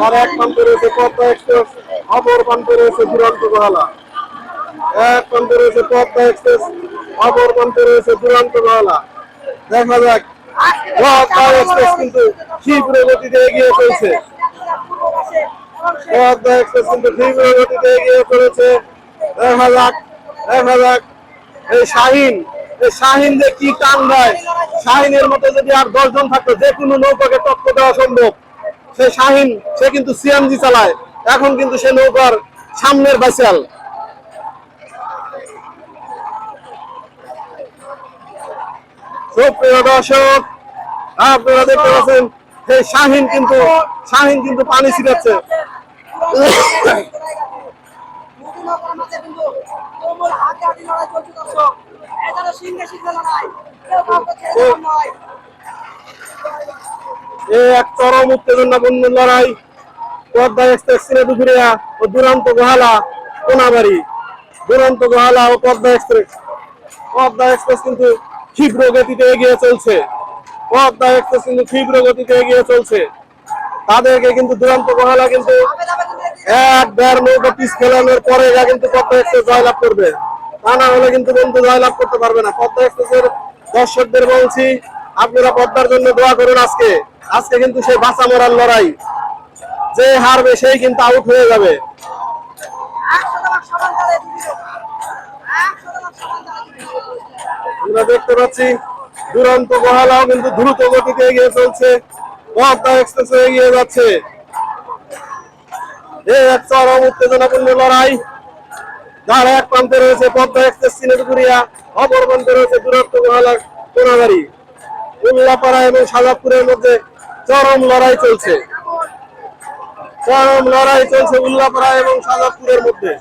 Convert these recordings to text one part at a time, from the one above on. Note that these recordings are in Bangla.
তার এক প্রান্তে রয়েছে পদ্মা এক্সপ্রেস, অপর প্রান্তে রয়েছে দুরন্ত গহালা। এক প্রান্তে রয়েছে পদ্মা এক্সপ্রেস, অপর প্রান্তে রয়েছে দুরন্ত গহালা। দেখা যাক পদ্মা এক্সপ্রেস কিন্তু তীব্র গতিতে এগিয়ে চলছে। পদ্মা এক্সপ্রেস কিন্তু তীব্র গতিতে এগিয়ে চলেছে। দেখা যাক এই শাহিন যে কি টান দেয়। শাহিনের মতো যদি আর 10 জন থাকতো যে কোনো নৌকাকে টক্কর দেওয়া সম্ভব। সে কিন্তু সিএনজি চালায়, এখন কিন্তু সে নৌকার সামনের বাইসাল। প্রিয় দর্শক, আপনারা দেখতে পাচ্ছেন সেই শাহিন কিন্তু পানি ছিটাচ্ছে। এক চরম উত্তেজনাপূর্ণ লড়াই পদ্মা এক্সপ্রেস সিলেটুঘুরিয়া ও দুরন্ত গোহালা কোনাবাড়ি। দুরন্ত গোহালা ও পদ্মা এক্সপ্রেস কিন্তু তীব্র গতিতে এগিয়ে চলছে। পদ্মা এক্সপ্রেস কিন্তু তীব্র গতিতে এগিয়ে চলছে। তাদেরকে কিন্তু দুরন্ত গোহালা কিন্তু 1-1.5 নৌকা পিস খেলানোর পরে এরা কিন্তু পদ্মা এক্সপ্রেস জয়লাভ করবে। তা না হলে কিন্তু বন্ধু জয়লাভ করতে পারবে না। পদ্মা এক্সপ্রেসের দর্শকদের বলছি, আপনারা পদ্মার জন্য দোয়া করুন। আজকে কিন্তু সেই বাঁচা মরার লড়াই, যে হারবে সেই কিন্তু আউট হয়ে যাবে। আমরা দেখতে পাচ্ছি দুরন্ত গোহালাও কিন্তু দ্রুত গতিতে এগিয়ে চলছে, পদ্মা এক্সপ্রেস এগিয়ে যাচ্ছে। এই এক চরম উত্তেজনাপূর্ণ লড়াই, যার এক প্রান্তে রয়েছে পদ্মা এক্সপ্রেস সিলেটুঘুরিয়া, অপর প্রান্তে রয়েছে দুরন্ত গোহালা কোনাবাড়ি। উল্লাপাড়া এবং সাজাদপুরের মধ্যে চরম লড়াই চলছে উল্লাপাড়া এবং সাজাদপুরের মধ্যে।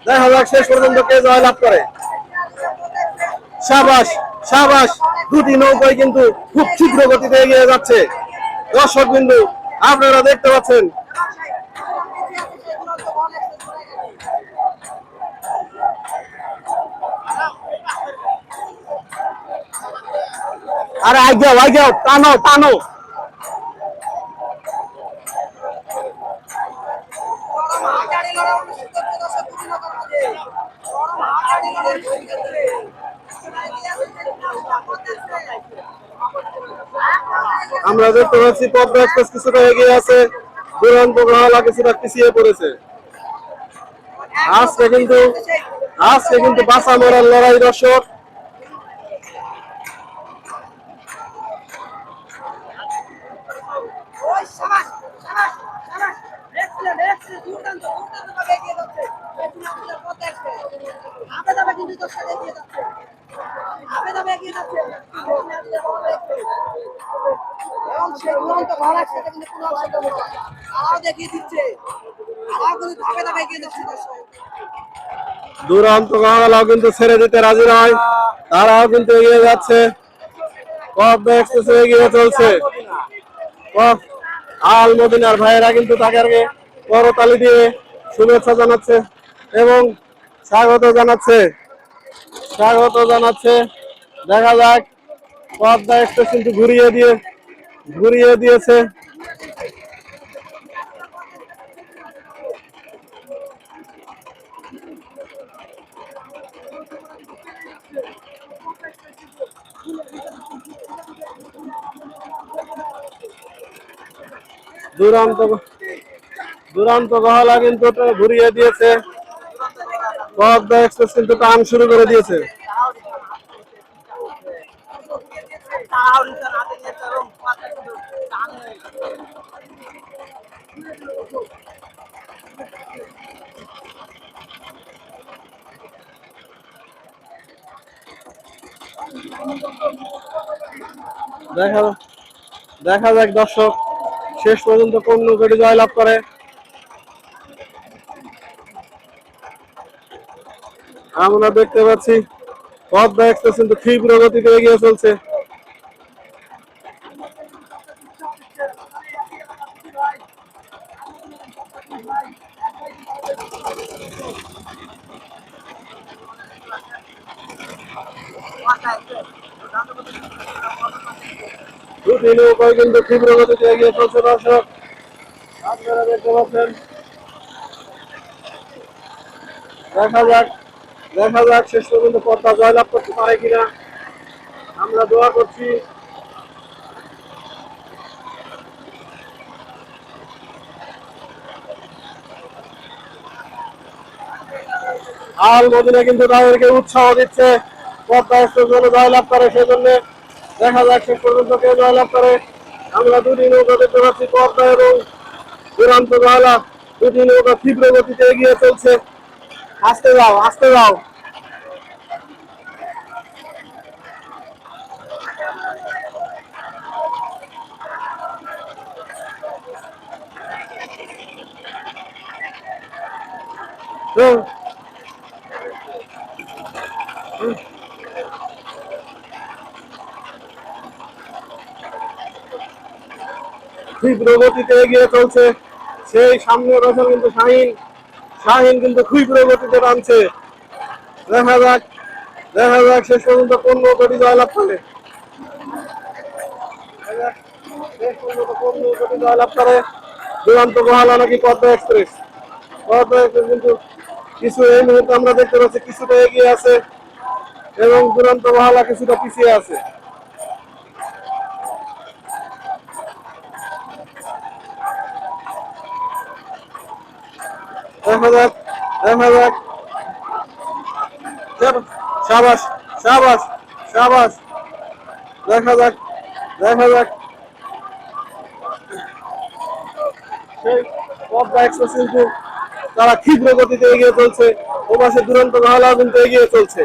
দেখা যাক শেষ পর্যন্ত কে জয়লাভ করে। সাবাস দুটি নৌকাই কিন্তু খুব তীব্র গতিতে এগিয়ে যাচ্ছে। দর্শক বিন্দু, আপনারা দেখতে পাচ্ছেন আরে আইগাও টানো। আমরা দেখতে পাচ্ছি পদ্মা এক্সপ্রেস কিছুটা এগিয়ে আছে, দুরন্ত গোহালা কিছুটা পিছিয়ে পড়েছে। আজকে কিন্তু বাঁচা মরার লড়াই দর্শক। দুরন্ত গোহালাও কিন্তু ছেড়ে দিতে রাজি নয়, তারাও কিন্তু এগিয়ে যাচ্ছে। পদ্মা এক্সপ্রেস এগিয়ে চলছে। আল মদিনার ভাইয়েরা কিন্তু তাকে করতালি দিয়ে শুভেচ্ছা জানাচ্ছে এবং স্বাগত জানাচ্ছে। দেখা যাক, পদ্মা এক্সপ্রেস কিন্তু ঘুরিয়ে দিয়েছে। দুরন্ত গোহালা কিন্তু ঘুরিয়ে দিয়েছে। পদ্মা এক্সপ্রেস কিন্তু টান শুরু করে দিয়েছে। দেখা যাক দর্শক, শেষ পর্যন্ত কোন নৌকাটি জয়লাভ করে। আমরা দেখতে পাচ্ছি পদ্মা এক্সপ্রেস কিন্তু তীব্র গতিতে এগিয়ে চলছে। দুটি নৌকায় কিন্তু তীব্র গতিতে এগিয়ে চলছে দর্শক। আপনারা দেখতে পাচ্ছেন। দেখা যাক দেখা যাক শেষ পর্যন্ত পদ্মা জয়লাভ করতে পারে কিনা, আমরা দোয়া করছি। আল মদিনা কিন্তু তাদেরকে উৎসাহ দিচ্ছে পদ্মা এক্সপ্রেস যেন জয়লাভ করে, সেই জন্য দেখা যাক শেষ পর্যন্ত কে জয়লাভ করে। আমরা দুটি নৌকা দেখতে পাচ্ছি, পদ্মা এবং দুরন্ত গহলা, দুটি নৌকা তীব্র গতিতে এগিয়ে চলছে। আসতে যাও, আসতে যাও। তীব্র গতিতে এগিয়ে চলছে, সেই সামনে রয়েছে কিন্তু শাহিন। শাহিন কিন্তু তীব্র গতিতে টানছে। দেখা যাক দেখা যাক শেষ পর্যন্ত কোন নৌকাটি জয়লাভ করে। শেষ পর্যন্ত কোন নৌকাটি জয়লাভ করে, দুরন্ত গহলা নাকি পদ্মা এক্সপ্রেস। পদ্মা এক্সপ্রেস কিন্তু কিছু এই মুহূর্তে আমরা দেখতে পাচ্ছি কিছুটা এগিয়ে আছে এবং দুরন্ত গহলা কিছুটা পিছিয়ে আছে। দেখা যাক দেখা যাক। সাবাস সাবাস সাবাস। দেখা যাক দেখা যাক। সেই পদ্মা এক্সপ্রেস কিন্তু তারা তীব্র গতিতে এগিয়ে চলছে, ও পাশে দুরন্ত গহলাও কিন্তু এগিয়ে চলছে।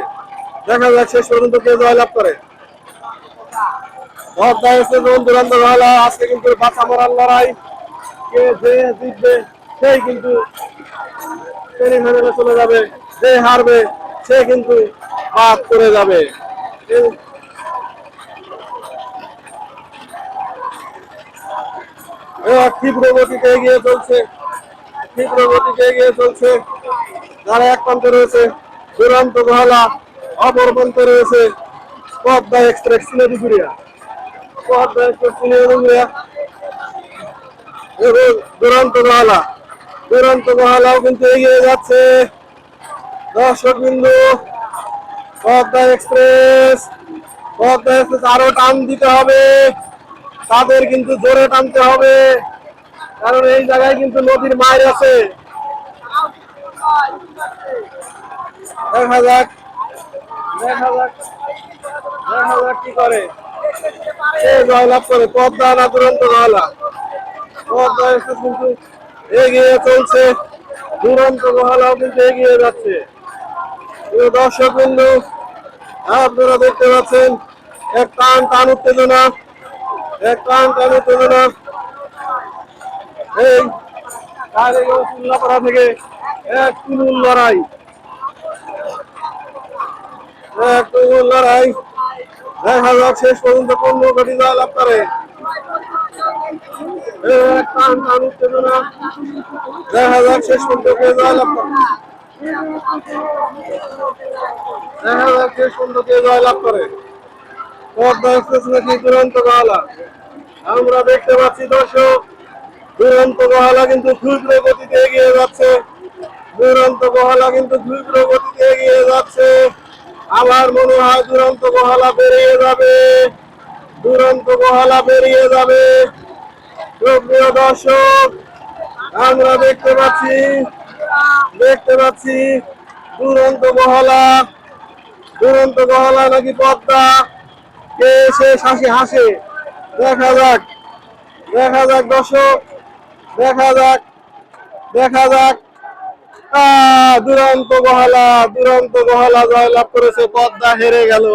দেখা যাক শেষ পর্যন্ত কে জয়লাভ করে। পদ্মা এক্সপ্রেস এবং দুরন্ত গহলা আজকে কিন্তু বাঁচা মরার লড়াই, কে যে জিতবে সেই কিন্তু সেমিফাইনালে চলে যাবে, যে হারবে সে কিন্তু বাদ করে যাবে। তীব্র গতিতে এগিয়ে চলছে, তীব্র গতিতে এগিয়ে চলছে। যারা এক প্রান্তে রয়েছে দুরন্ত গহলা, অপর প্রান্তে রয়েছে পদ্মা এক্সপ্রেস সিলেটুকুরিয়া। পদ্মা এক্সপ্রেস সিলেটুকুরিয়া এবং দুরন্ত গহলা, দুরন্ত গহলাও কিন্তু এগিয়ে যাচ্ছে। দর্শক বিন্দু, পদ্মা এক্সপ্রেস আরো টান দিতে হবে, তাদের কিন্তু জোরে টানতে হবে, কারণ এই জায়গায় কিন্তু নদীর মায়ের আছে। দেখা যাক দেখা যাক দেখা যাক কি করে, কে জয়লাভ করে, পদ্মা না দুরন্ত গহলা। পদ্মা এক্সপ্রেস কিন্তু এগিয়ে চলছে, দুরন্ত গহলাও কিন্তু এগিয়ে যাচ্ছে। দর্শক বিন্দু, আপনারা দেখতে পাচ্ছেন এক টান টান উত্তেজনা, এক টান টান উত্তেজনা। এই চিল্লাপাড়া থেকে এক তুমুল লড়াই, এক তুমুল লড়াই। দেখা যাক শেষ পর্যন্ত কোন নৌকাটি জয়লাভ করে। এক টান টান উত্তেজনা, দেখা যাক শেষ পর্যন্ত কে জয়লাভ করে। দেখা যাক শেষ পর্যন্ত কে জয়লাভ করে, পদ্মা এক্সপ্রেস নাকি দুরন্ত গহলা। আমরা দেখতে পাচ্ছি দর্শক, দুরন্ত গহলা কিন্তু তীব্র গতিতে এগিয়ে যাচ্ছে, দুরন্ত গহলা কিন্তু তীব্র গতিতে এগিয়ে যাচ্ছে। আমার মনে হয় দুরন্ত গহলা বেরিয়ে যাবে, দুরন্ত গহলা বেরিয়ে যাবে। প্রিয় দর্শক, আমরা দেখতে পাচ্ছি দুরন্ত গহলা, দুরন্ত গহলা নাকি পদ্মা, কে শেষ হাসি হাসে। দেখা যাক দেখা যাক দর্শক, দেখা যাক দেখা যাক। দুরন্ত গহলা জয়লাভ করেছে, পদ্মা হেরে গেল।